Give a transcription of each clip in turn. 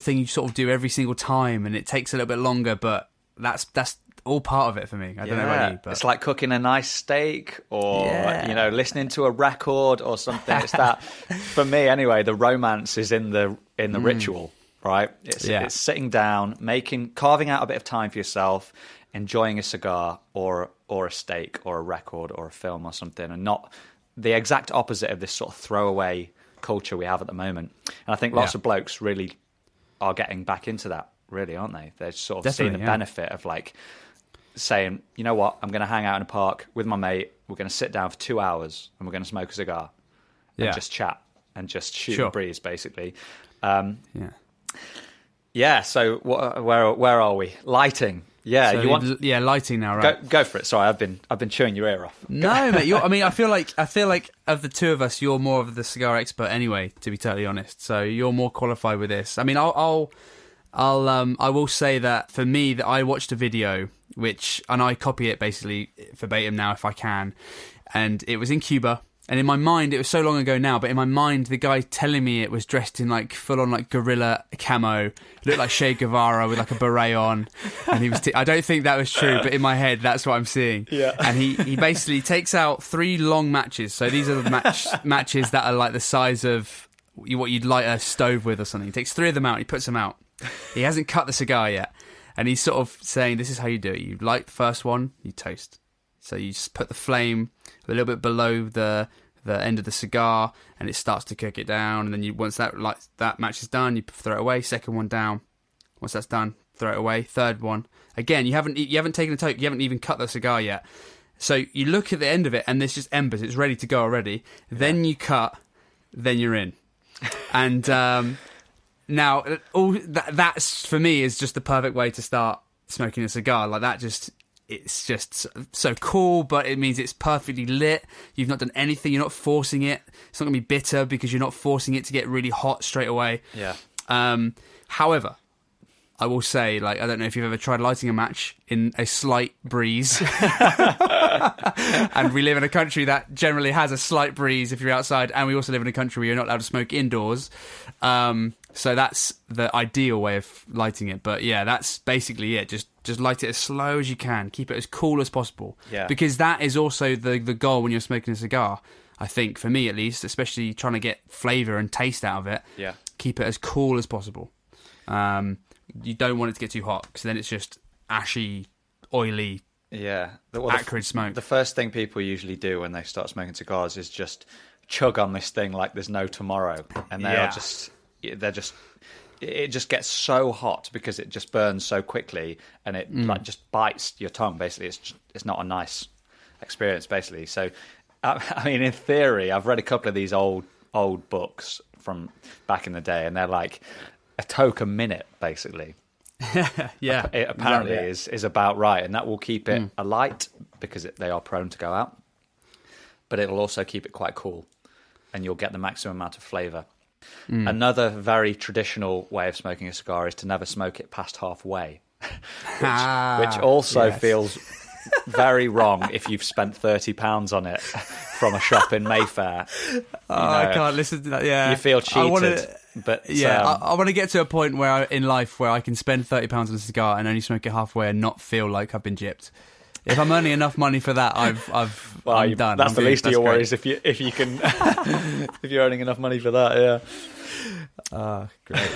thing you sort of do every single time, and it takes a little bit longer, but that's all part of it for me. I don't know about you, but it's like cooking a nice steak, or listening to a record or something. It's that, for me anyway, the romance is in the ritual, right? It's sitting down, carving out a bit of time for yourself, enjoying a cigar or a steak or a record or a film or something, and not the exact opposite of this sort of throwaway culture we have at the moment. And I think lots of blokes really are getting back into that, really, aren't they? They're sort of seeing the benefit of like saying, you know what, I'm going to hang out in a park with my mate, we're going to sit down for 2 hours and we're going to smoke a cigar and just chat and just shoot the breeze, basically. So where are we? Lighting. Yeah, so lighting now, right? Go for it. Sorry, I've been chewing your ear off. No, mate. I feel like of the two of us, you're more of the cigar expert anyway. To be totally honest, so you're more qualified with this. I mean, I will say that for me, that I watched a video and I copy it basically verbatim now if I can, and it was in Cuba. And in my mind, it was so long ago now, but in my mind, the guy telling me it was dressed in like full on like gorilla camo, looked like Che Guevara with like a beret on, and he was. I don't think that was true, but in my head, that's what I'm seeing. Yeah. And he basically takes out 3 long matches. So these are the matches that are like the size of what you'd light a stove with or something. He takes 3 of them out. And he puts them out. He hasn't cut the cigar yet, and he's sort of saying, "This is how you do it. You light the first one, you toast." So you just put the flame a little bit below the end of the cigar, and it starts to cook it down. And then once that match is done, you throw it away. Second one down. Once that's done, throw it away. Third one. Again, you haven't taken a toke. You haven't even cut the cigar yet. So you look at the end of it, and there's just embers. It's ready to go already. Yeah. Then you cut. Then you're in. And now that's for me is just the perfect way to start smoking a cigar. Like that just. It's just so cool, but it means it's perfectly lit. You've not done anything. You're not forcing it. It's not going to be bitter because you're not forcing it to get really hot straight away. Yeah. However, I will say, like, I don't know if you've ever tried lighting a match in a slight breeze. And we live in a country that generally has a slight breeze if you're outside, and we also live in a country where you're not allowed to smoke indoors. So that's the ideal way of lighting it. But yeah, that's basically it. Just light it as slow as you can. Keep it as cool as possible. Yeah. Because that is also the goal when you're smoking a cigar. I think, for me at least, especially trying to get flavour and taste out of it. Yeah. Keep it as cool as possible. You don't want it to get too hot, because then it's just ashy, oily, acrid smoke. The first thing people usually do when they start smoking cigars is just chug on this thing like there's no tomorrow, and it just gets so hot because it just burns so quickly, and it like just bites your tongue. Basically, it's not a nice experience. Basically, so I mean, in theory, I've read a couple of these old books from back in the day, and they're like a toke a minute, basically. Yeah, it apparently is about right, and that will keep it alight because they are prone to go out, but it will also keep it quite cool, and you'll get the maximum amount of flavour. Another very traditional way of smoking a cigar is to never smoke it past halfway, which also feels very wrong if you've spent £30 on it from a shop in Mayfair. I can't listen to that. Yeah, you feel cheated. I want to get to a point in life where I can spend £30 on a cigar and I'm done and not feel like I've been gypped. If I'm earning enough money for that, I'm done. That's the least of your worries if you can if you're earning enough money for that. Yeah. Great.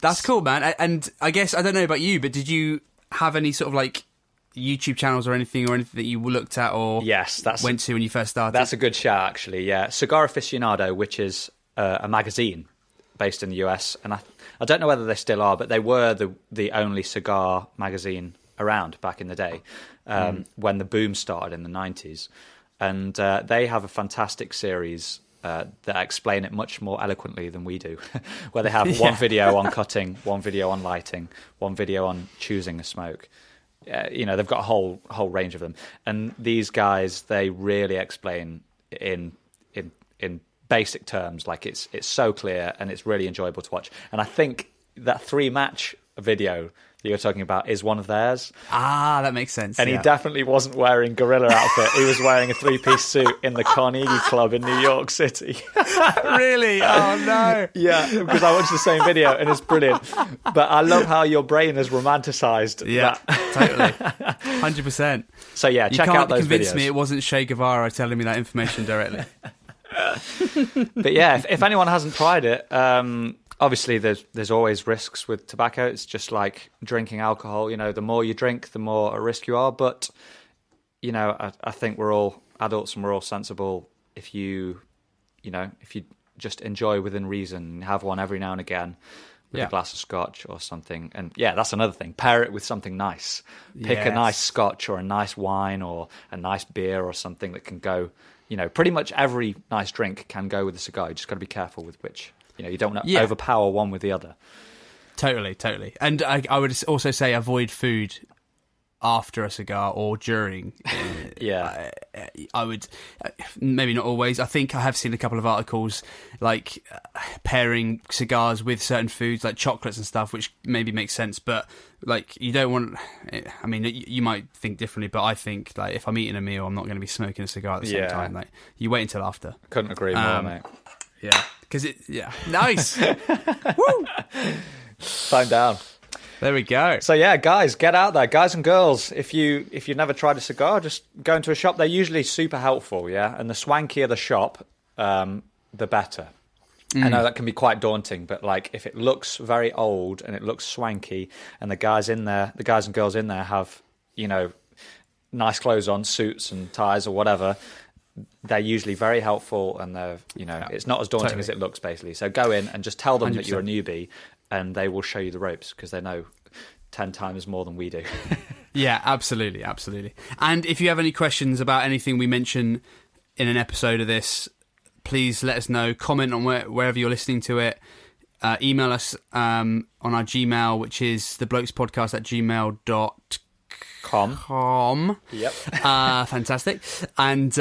That's cool, man. And I guess I don't know about you, but did you have any sort of like YouTube channels or anything that you looked at or went to when you first started? That's a good shout, actually. Yeah, Cigar Aficionado, which is a magazine based in the US, and I don't know whether they still are, but they were the only cigar magazine around back in the day when the boom started in the 90s. And they have a fantastic series that explain it much more eloquently than we do, where they have one video on cutting, one video on lighting, one video on choosing a smoke. They've got a whole range of them. And these guys, they really explain in basic terms. Like it's so clear and it's really enjoyable to watch. And I think that 3-match video that you're talking about is one of theirs. Ah, that makes sense. And he definitely wasn't wearing gorilla outfit. He was wearing a 3-piece suit in the Carnegie Club in New York City. Really? Oh, no. Yeah, because I watched the same video and it's brilliant. But I love how your brain has romanticized that. Totally. 100%. So yeah, check out those videos. You can't convince me it wasn't Che Guevara telling me that information directly. But yeah, if anyone hasn't tried it, obviously there's always risks with tobacco. It's just like drinking alcohol. You know, the more you drink, the more at risk you are. But you know, I think we're all adults and we're all sensible. If you just enjoy within reason and have one every now and again with a glass of scotch or something. And yeah, that's another thing. Pair it with something nice. Pick a nice scotch or a nice wine or a nice beer or something that can go. You know, pretty much every nice drink can go with a cigar. You just got to be careful with which. You know, you don't want to overpower one with the other. Totally. And I would also say avoid food after a cigar or during. I would, maybe not always. I think I have seen a couple of articles like pairing cigars with certain foods like chocolates and stuff, which maybe makes sense, but like you don't want, I mean, you might think differently, but I think like if I'm eating a meal, I'm not going to be smoking a cigar at the same time. Like you wait until after. Couldn't agree more, mate. Yeah. Because nice. Woo! Time down. There we go. So yeah, guys, get out there, guys and girls. If you've never tried a cigar, just go into a shop. They're usually super helpful, yeah. And the swankier the shop, the better. I know that can be quite daunting, but like if it looks very old and it looks swanky, and the guys and girls in there have nice clothes on, suits and ties or whatever. They're usually very helpful, and they're it's not as daunting as it looks, basically. So go in and just tell them 100%. That you're a newbie, and they will show you the ropes because they know 10 times more than we do. Yeah, absolutely. And if you have any questions about anything we mention in an episode of this, please let us know. Comment on wherever you're listening to it. Email us on our Gmail, which is theblokespodcast@gmail.com. Yep. Fantastic. And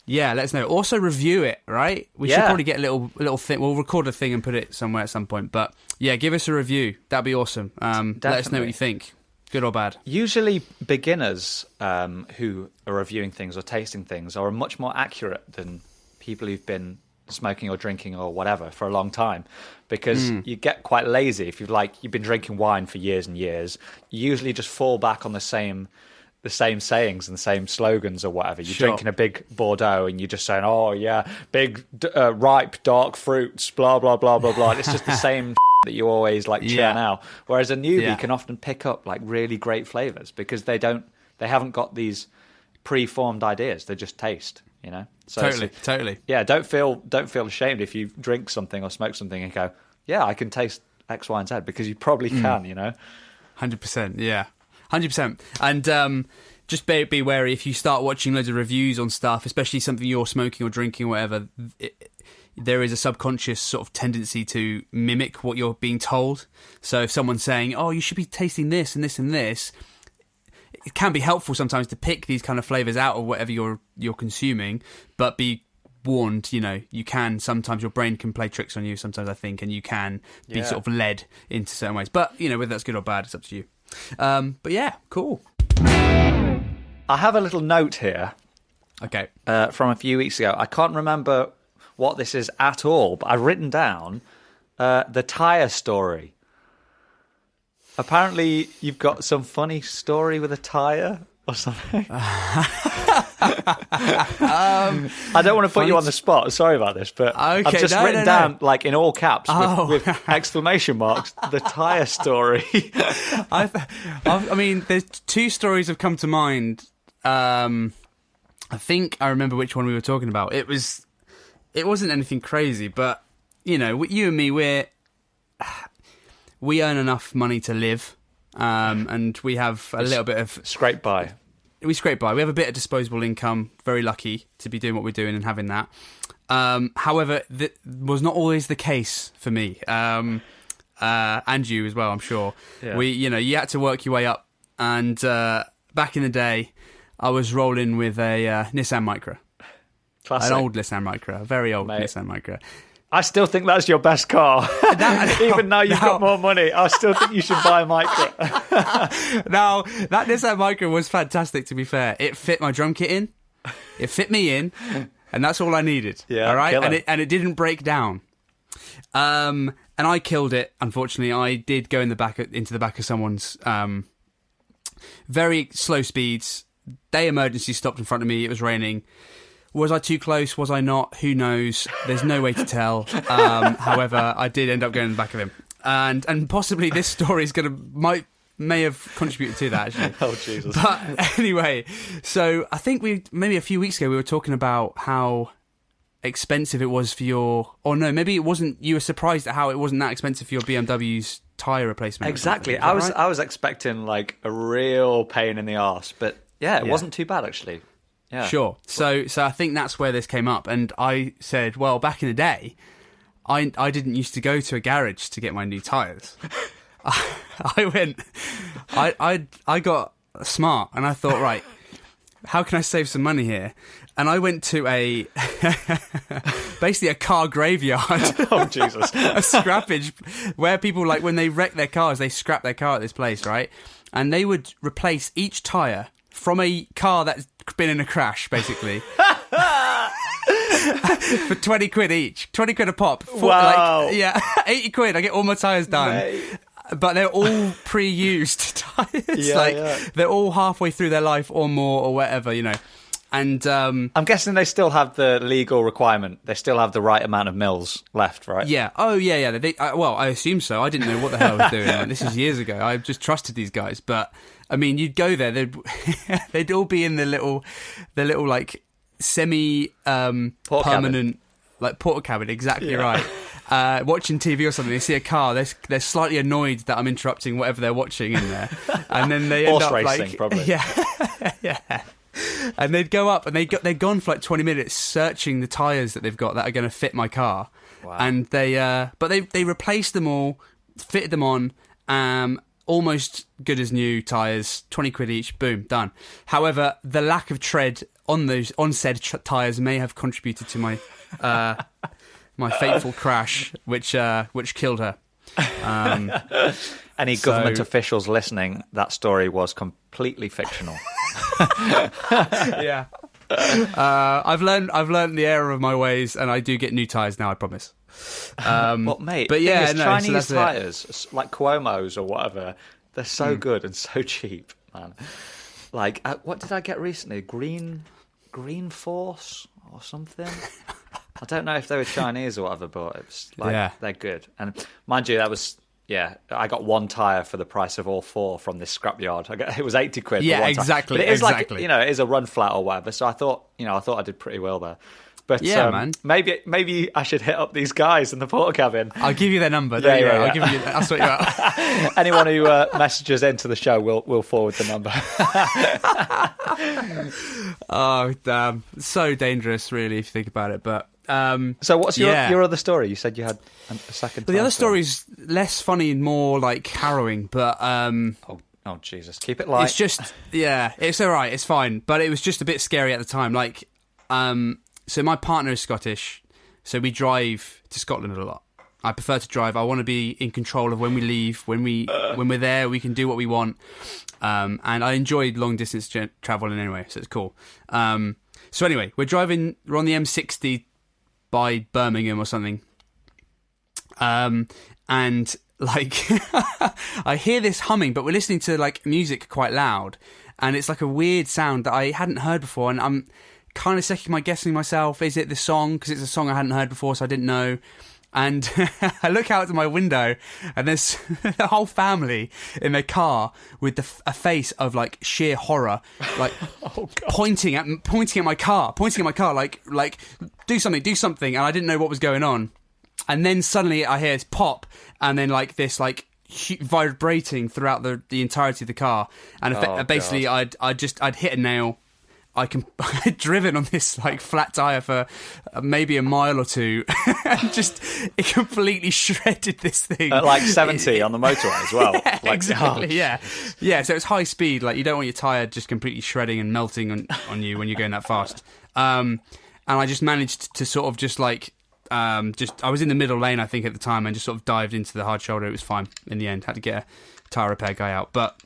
let us know. Also review it, right? We should probably get a little thing. We'll record a thing and put it somewhere at some point. But yeah, give us a review. That'd be awesome. Let us know what you think. Good or bad. Usually beginners who are reviewing things or tasting things are much more accurate than people who've been smoking or drinking or whatever for a long time, because you get quite lazy if you've been drinking wine for years and years. You usually just fall back on the same sayings and the same slogans or whatever. You're drinking a big Bordeaux and you're just saying, oh yeah, big ripe dark fruits, blah blah blah blah blah. It's just the same that you always churn out. Whereas a newbie can often pick up really great flavors because they haven't got these pre-formed ideas. They just taste. So totally. Yeah, don't feel ashamed if you drink something or smoke something and go, yeah, I can taste X, Y, and Z, because you probably can. 100%. Yeah, 100%. And just be wary if you start watching loads of reviews on stuff, especially something you're smoking or drinking or whatever. There is a subconscious sort of tendency to mimic what you're being told. So if someone's saying, "Oh, you should be tasting this and this and this," it can be helpful sometimes to pick these kind of flavors out of whatever you're consuming, but be warned, you can sometimes, your brain can play tricks on you sometimes, I think, and you can be sort of led into certain ways. But, whether that's good or bad, it's up to you. But yeah, cool. I have a little note here. Okay. From a few weeks ago. I can't remember what this is at all, but I've written down the tyre story. Apparently, you've got some funny story with a tyre or something. I don't want to put you on the spot. Sorry about this, but I've just written down, in all caps, with exclamation marks, the tyre story. I mean, there's two stories have come to mind. I think I remember which one we were talking about. It wasn't anything crazy, but, you and me, we earn enough money to live, and we have a little bit of... Scrape by. We scrape by. We have a bit of disposable income. Very lucky to be doing what we're doing and having that. However, that was not always the case for me, and you as well, I'm sure. Yeah. You had to work your way up, and back in the day, I was rolling with a Nissan Micra. Classic. An old Nissan Micra, a very old Nissan Micra. I still think that's your best car. Even now you've got more money, I still think you should buy a Micra. Now, that Nissan Micra was fantastic, to be fair. It fit my drum kit in. It fit me in. And that's all I needed. Yeah, all right? And it didn't break down. And I killed it, unfortunately. I did go into the back of someone's very slow speeds. They emergency stopped in front of me. It was raining. Was I too close? Was I not? Who knows? There's no way to tell. However, I did end up going in the back of him. And possibly this story is may have contributed to that, actually. Oh, Jesus. But anyway, so I think maybe a few weeks ago we were talking about how expensive it was for maybe it wasn't. You were surprised at how it wasn't that expensive for your BMW's tyre replacement. Exactly. I was expecting like a real pain in the arse, but it wasn't too bad, actually. Yeah. Sure. So I think that's where this came up, and I said, well, back in the day, I didn't used to go to a garage to get my new tyres. I got smart, and I thought, right, how can I save some money here? And I went to basically a car graveyard. Oh, Jesus. A scrappage where people, like, when they wreck their cars, they scrap their car at this place, right? And they would replace each tyre from a car that's been in a crash, basically. For 20 quid each. 20 quid a pop. Wow. 80 quid. I get all my tyres done. Mate. But they're all pre-used tyres. They're all halfway through their life or more or whatever, you know. And I'm guessing they still have the legal requirement. They still have the right amount of mils left, right? Yeah. Oh, yeah. Well, I assume so. I didn't know what the hell I was doing. This is years ago. I just trusted these guys. But I mean, you'd go there. They'd all be in the little like semi permanent like porta cabin. Exactly right. Watching TV or something, they see a car. They're slightly annoyed that I'm interrupting whatever they're watching in there, and then they end up racing, like probably. Yeah. And they'd go up, and they're gone for like 20 minutes searching the tyres that they've got that are going to fit my car. Wow. And they replaced them all, fitted them on, almost good as new tyres, 20 quid each, boom, done. However, the lack of tread on said tyres may have contributed to my my fateful crash, which killed her. Any government officials listening, that story was completely fictional. Yeah. I've learned the error of my ways, and I do get new tyres now, I promise. Well, mate, but yeah, Chinese tyres, like Cuomo's or whatever, they're so good and so cheap, man. Like, what did I get recently? Green Force or something? I don't know if they were Chinese or whatever, but it's like they're good. And mind you, that was I got one tyre for the price of all four from this scrapyard. It was 80 quid. Yeah, for one exactly. But it is exactly. like, it is a run flat or whatever. So I thought I did pretty well there. But man. Maybe I should hit up these guys in the porta cabin. I'll give you their number. I'll sort you out. Anyone who messages into the show, will forward the number. Oh, damn. So dangerous, really, if you think about it. But so what's your other story? You said you had a second. The other story's less funny and more like harrowing, but oh Jesus, keep it light. It's just it's all right, it's fine, but it was just a bit scary at the time. Like, so my partner is Scottish, so we drive to Scotland a lot. I prefer to drive. I want to be in control of when we leave, when we're there, we can do what we want, and I enjoy long distance traveling anyway, so it's cool. So anyway, we're on the M60 by Birmingham or something, and like I hear this humming, but we're listening to like music quite loud, and it's like a weird sound that I hadn't heard before, and I'm kind of second guessing myself. Is it the song? Because it's a song I hadn't heard before, so I didn't know. And I look out to my window, and there's the whole family in their car with a face of like sheer horror, like pointing at my car, like do something. And I didn't know what was going on. And then suddenly I hear this pop, and then like this like vibrating throughout the entirety of the car. And basically, I'd hit a nail. I'd driven on this like flat tyre for maybe a mile or two, and it completely shredded this thing. At like 70 on the motorway as well. Yeah, like, exactly, yeah. So it's high speed. Like, you don't want your tyre just completely shredding and melting on you when you're going that fast. And I just managed to sort of just like I was in the middle lane, I think, at the time, and just sort of dived into the hard shoulder. It was fine in the end. Had to get a tyre repair guy out, but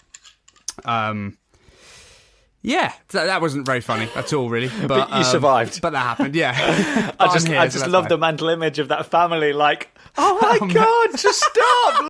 yeah, that wasn't very funny at all, really. But you survived. But that happened, yeah. I just love the mental image of that family, like, oh my God, just stop!